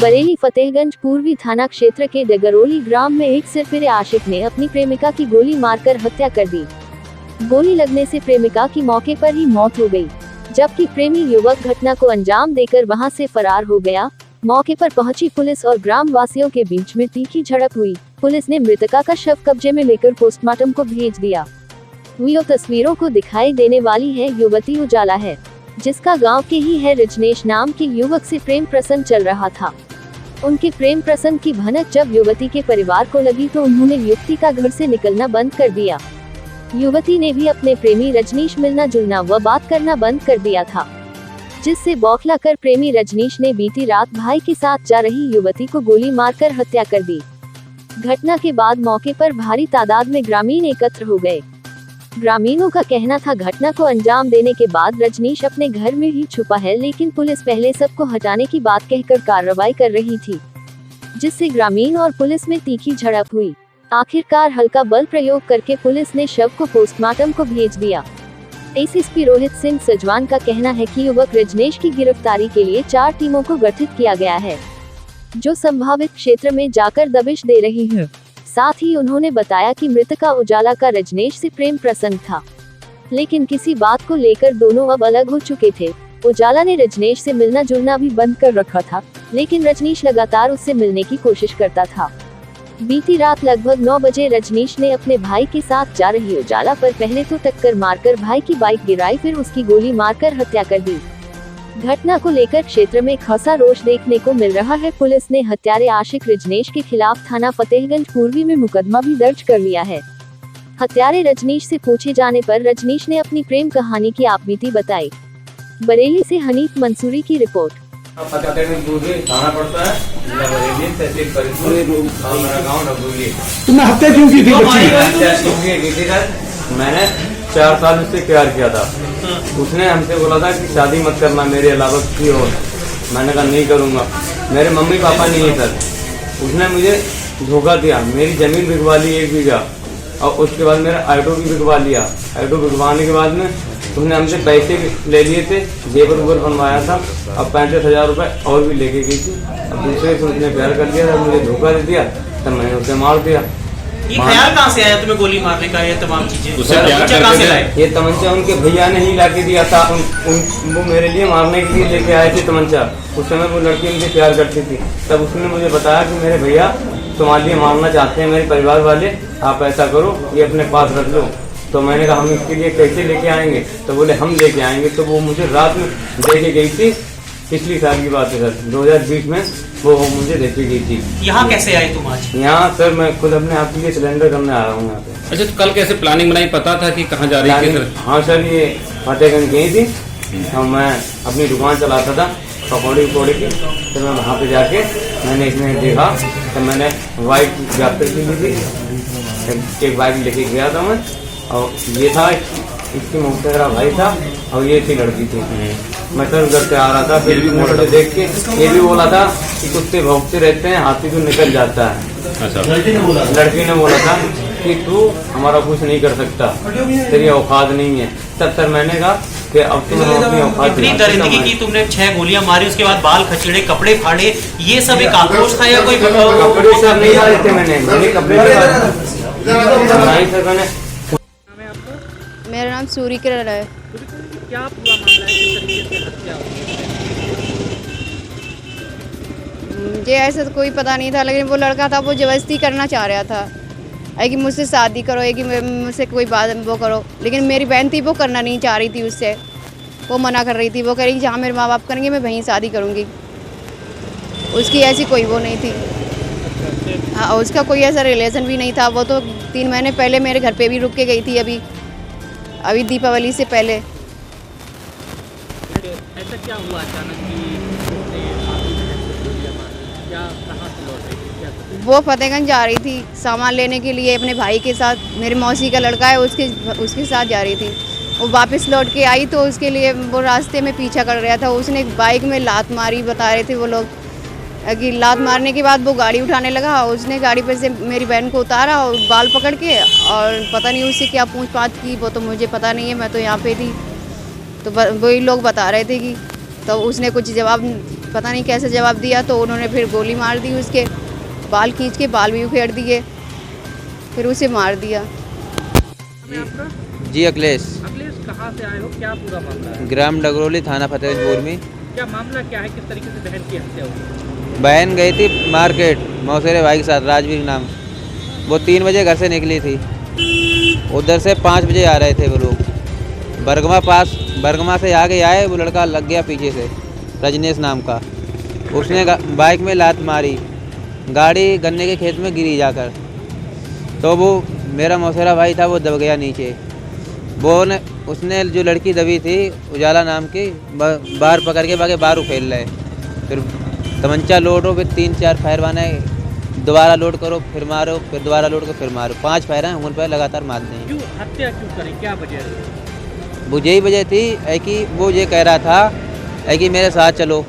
बरेली फतेहगंज पूर्वी थाना क्षेत्र के डगरोली ग्राम में एक सिरफिरे आशिक ने अपनी प्रेमिका की गोली मारकर हत्या कर दी। गोली लगने से प्रेमिका की मौके पर ही मौत हो गई, जबकि प्रेमी युवक घटना को अंजाम देकर वहां से फरार हो गया। मौके पर पहुंची पुलिस और ग्राम वासियों के बीच में तीखी झड़प हुई। पुलिस ने मृतका का शव कब्जे में लेकर पोस्टमार्टम को भेज दिया। वीडियो तस्वीरों को दिखाई देने वाली है युवती उजाला है, जिसका गांव के ही है रजनेश नाम के युवक से प्रेम प्रसंग चल रहा था। उनके प्रेम प्रसंग की भनक जब युवती के परिवार को लगी तो उन्होंने युवती का घर से निकलना बंद कर दिया। युवती ने भी अपने प्रेमी रजनीश मिलना जुलना व बात करना बंद कर दिया था, जिससे बौखला कर प्रेमी रजनीश ने बीती रात भाई के साथ जा रही युवती को गोली मारकर हत्या कर दी। घटना के बाद मौके पर भारी तादाद में ग्रामीण एकत्र हो गए। ग्रामीणों का कहना था घटना को अंजाम देने के बाद रजनीश अपने घर में ही छुपा है, लेकिन पुलिस पहले सबको हटाने की बात कहकर कार्रवाई कर रही थी, जिससे ग्रामीण और पुलिस में तीखी झड़प हुई। आखिरकार हल्का बल प्रयोग करके पुलिस ने शव को पोस्टमार्टम को भेज दिया। एसीपी रोहित सिंह सजवान का कहना है कि युवक रजनेश की गिरफ्तारी के लिए 4 टीमों को गठित किया गया है, जो संभावित क्षेत्र में जाकर दबिश दे रही है। साथ ही उन्होंने बताया कि मृतका उजाला का रजनेश से प्रेम प्रसंग था, लेकिन किसी बात को लेकर दोनों अब अलग हो चुके थे। उजाला ने रजनेश से मिलना जुलना भी बंद कर रखा था, लेकिन रजनीश लगातार उससे मिलने की कोशिश करता था। बीती रात लगभग 9 बजे रजनीश ने अपने भाई के साथ जा रही उजाला पर पहले तो टक्कर मारकर भाई की बाइक गिराई, फिर उसकी गोली मारकर हत्या कर दी। घटना को लेकर क्षेत्र में खासा रोष देखने को मिल रहा है। पुलिस ने हत्यारे आशिक रजनेश के खिलाफ थाना फतेहगंज पूर्वी में मुकदमा भी दर्ज कर लिया है। हत्यारे रजनीश से पूछे जाने पर रजनीश ने अपनी प्रेम कहानी की आपबीती बताई। बरेली से हनीफ मंसूरी की रिपोर्ट। तुमने हत्या क्यों की थी? मैंने 4 साल उससे प्यार किया था। उसने हमसे बोला था कि शादी मत करना मेरे अलावा किसी और। मैंने कहा नहीं करूँगा। मेरे मम्मी पापा नहीं है सर। उसने मुझे धोखा दिया, मेरी जमीन बिकवा ली 1 बीघा, और उसके बाद मेरा ऑटो भी बिकवा लिया। ऑटो बिकवाने के बाद में उसने हमसे पैसे ले लिए थे, जेवर उबर बनवाया था, अब 65,000 रुपये और भी लेके गई थी। अब दूसरे से उसने प्यार कर दिया था, मुझे धोखा दे दिया, तब मैंने उसे मार दिया। ये ख्याल कहाँ से आया तुम्हें गोली मारने का? ये तमाम चीजें कहाँ से लाए? ये तमंचा उनके भैया ने ही लाके दिया था। वो मेरे लिए मारने के लिए लेके आए थे तमंचा। उस समय वो लड़की उनसे प्यार करती थी, तब उसने मुझे बताया कि मेरे भैया तुम्हारे लिए मारना चाहते हैं, मेरे परिवार वाले, आप ऐसा करो ये अपने पास रख लो। तो मैंने कहा हम इसके लिए कैसे लेके आएंगे? तो बोले हम लेके आएंगे। तो वो मुझे रात में लेके गई थी, पिछली साल की बात है सर, 2020 में वो मुझे लेके गई थी। यहाँ कैसे आई तुम आज? यहाँ सर मैं खुद अपने आप के लिए सिलेंडर करने आ रहा हूँ यहाँ पे। अच्छा, तो कल कैसे प्लानिंग बनाई? पता था कि कहाँ जा रही थी? हाँ सर, ये फतेहगंज गई थी, तो मैं अपनी दुकान चलाता था पकौड़ी की। तो मैं वहाँ पे जाके मैंने इसमें देखा, तो मैंने बाइक जाकर की ली थी, एक बाइक लेके गया था मैं, और ये था इसकी मुझसे मेरा भाई था, और ये थी लड़की थी। मैं सर उधर से आ रहा था, फिर भी मोटर से देख के ये भी बोला था कि कुत्ते भौंकते रहते हैं, हाथी तो निकल जाता है। अच्छा। लड़की ने बोला था कि तू हमारा कुछ नहीं कर सकता, तेरी औकात नहीं है। तब सर मैंने कहा कि अब तुम अपनी औकात। इतनी दरिंदगी की तुमने, 6 गोलियां मारी, उसके बाद बाल खचेड़े, कपड़े फाड़े, ये सब एक आक्रोश था या कोई? कपड़े सर नहीं फाड़े थे मैंने कपड़े नहीं सर मैंने। मेरा नाम सूरी किरण है। क्या पूरा मामला है, किस तरीके से हत्या हुई? मुझे ऐसा तो कोई पता नहीं था, लेकिन वो लड़का था, वो जबरदस्ती करना चाह रहा था, है कि मुझसे शादी करो, है कि मुझसे कोई बात वो करो। लेकिन मेरी बहन थी, वो करना नहीं चाह रही थी उससे, वो मना कर रही थी। वो कह रही जहाँ मेरे माँ बाप करेंगे मैं वहीं शादी करूँगी। उसकी ऐसी कोई वो नहीं थी। हाँ, उसका कोई ऐसा रिलेशन भी नहीं था। वो तो 3 महीने पहले मेरे घर पे भी रुक के गई थी, अभी दीपावली से पहले। ऐसा क्या हुआ अचानक कि वो फतेहगंज जा रही थी सामान लेने के लिए अपने भाई के साथ, मेरी मौसी का लड़का है, उसके साथ जा रही थी। वो वापस लौट के आई तो उसके लिए वो रास्ते में पीछा कर रहा था। उसने बाइक में लात मारी, बता रहे थे वो लोग कि लात मारने के बाद वो गाड़ी उठाने लगा। उसने गाड़ी पर से मेरी बहन को उतारा और बाल पकड़ के, और पता नहीं उससे क्या पूछताछ की, वो तो मुझे पता नहीं है, मैं तो यहाँ पे थी। तो वही लोग बता रहे थे कि, तो उसने कुछ जवाब पता नहीं कैसे जवाब दिया, तो उन्होंने फिर गोली मार दी उसके, बाल खींच के बाल भी उखेड़ दिए, फिर उसे मार दिया। जी अखिलेश, अखिलेश कहाँ से आए हो, क्या पूरा मामला है? ग्राम डगरोली, थाना फतेहपुर में। क्या मामला क्या है, किस तरीके से बहन की हत्या हुई? बहन गई थी मार्केट मौसेरे भाई के साथ, राजवीर नाम। वो 3 बजे घर से निकली थी, उधर से 5 बजे आ रहे थे वो लोग। बरगमा से आगे आए, वो लड़का लग गया पीछे से, रजनीश नाम का। उसने बाइक में लात मारी, गाड़ी गन्ने के खेत में गिरी जाकर। तो वो मेरा मौसेरा भाई था, वो दब गया नीचे। उसने जो लड़की दबी थी उजाला नाम की, बाहर पकड़ के बाकी बाहर उखेल रहे। फिर तमंचा लोड हो, फिर 3-4 फायर मारे, दोबारा लोड करो फिर मारो, फिर दोबारा लोड करो फिर मारो। 5 फायर हैं, उन पर लगातार मार दें। क्यों हत्या क्यों करी, क्या वजह है? वो यही वजह थी है कि वो ये कह रहा था है कि मेरे साथ चलो,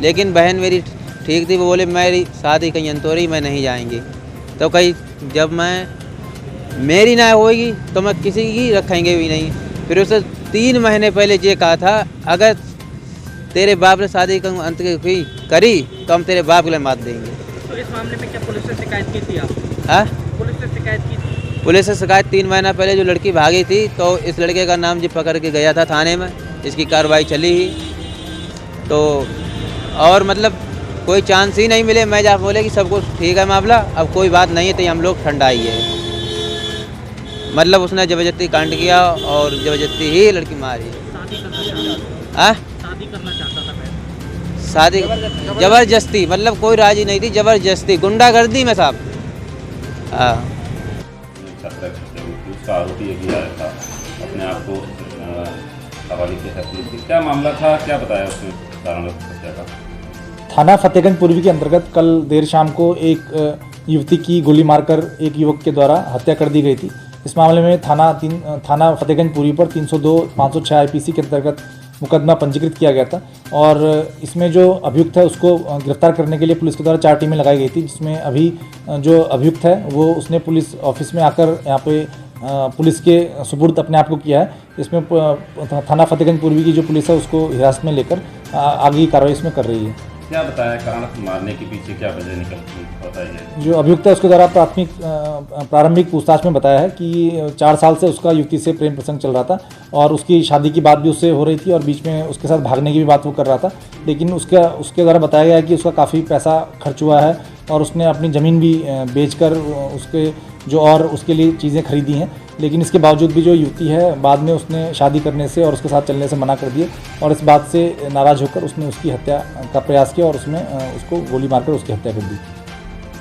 लेकिन बहन मेरी ठीक थी। वो बोले मेरी शादी कहीं अंतोरी में नहीं जाएंगी। तो कहीं जब मेरी ना होगी तो मैं किसी की रखेंगे भी नहीं। फिर उसे 3 महीने पहले ये कहा था, अगर तेरे बाप ने शादी अंत करी तो हम तेरे बाप के लिए मार देंगे। तो इस मामले में क्या पुलिस से शिकायत की थी आप? हाँ, पुलिस से शिकायत की थी? पुलिस से शिकायत 3 महीना पहले जो लड़की भागी थी, तो इस लड़के का नाम जी पकड़ के गया था थाने में, इसकी कार्रवाई चली ही। तो और मतलब कोई चांस ही नहीं मिले। मैं जब बोले कि सब कुछ ठीक है मामला, अब कोई बात नहीं है, तो हम लोग ठंडा ही है। मतलब उसने जबरदस्ती कांड किया और जबरदस्ती ही लड़की मारी। शादी करना चाहता था? हाँ, शादी करना चाहता था मैं। शादी जबरदस्ती, मतलब कोई राजी नहीं थी, जबरदस्ती गुंडागर्दी में साहब। हाँ, उसका आरोपी अभी आया था, अपने आप को हवाले किया था पुलिस की। क्या मामला था, क्या बताया उसने कारण हत्या का? थाना फतेहगंज पूर्वी के अंतर्गत कल देर शाम को एक युवती की गोली मारकर एक युवक के द्वारा हत्या कर दी गई थी। इस मामले में थाना फतेहगंज पूर्वी पर 302-506 आईपीसी के अंतर्गत मुकदमा पंजीकृत किया गया था और इसमें जो अभियुक्त है उसको गिरफ्तार करने के लिए पुलिस के द्वारा 4 टीमें लगाई गई थी, जिसमें अभी जो अभियुक्त है वो उसने पुलिस ऑफिस में आकर यहाँ पे पुलिस के सुपुर्द अपने आप को किया है। इसमें थाना फतेहगंज पूर्वी की जो पुलिस है उसको हिरासत में लेकर आगे की कार्रवाई इसमें कर रही है। क्या बताया कारण मारने के पीछे, क्या वजह निकलती बताइए? जो अभियुक्त है उसके द्वारा प्रारंभिक पूछताछ में बताया है कि 4 साल से उसका युवती से प्रेम प्रसंग चल रहा था और उसकी शादी की बात भी उससे हो रही थी और बीच में उसके साथ भागने की भी बात वो कर रहा था। लेकिन उसके द्वारा बताया गया है कि उसका काफ़ी पैसा खर्च हुआ है और उसने अपनी ज़मीन भी बेचकर उसके जो और उसके लिए चीज़ें खरीदी हैं। लेकिन इसके बावजूद भी जो युवती है बाद में उसने शादी करने से और उसके साथ चलने से मना कर दिए और इस बात से नाराज़ होकर उसने उसकी हत्या का प्रयास किया और उसमें उसको गोली मारकर उसकी हत्या कर दी।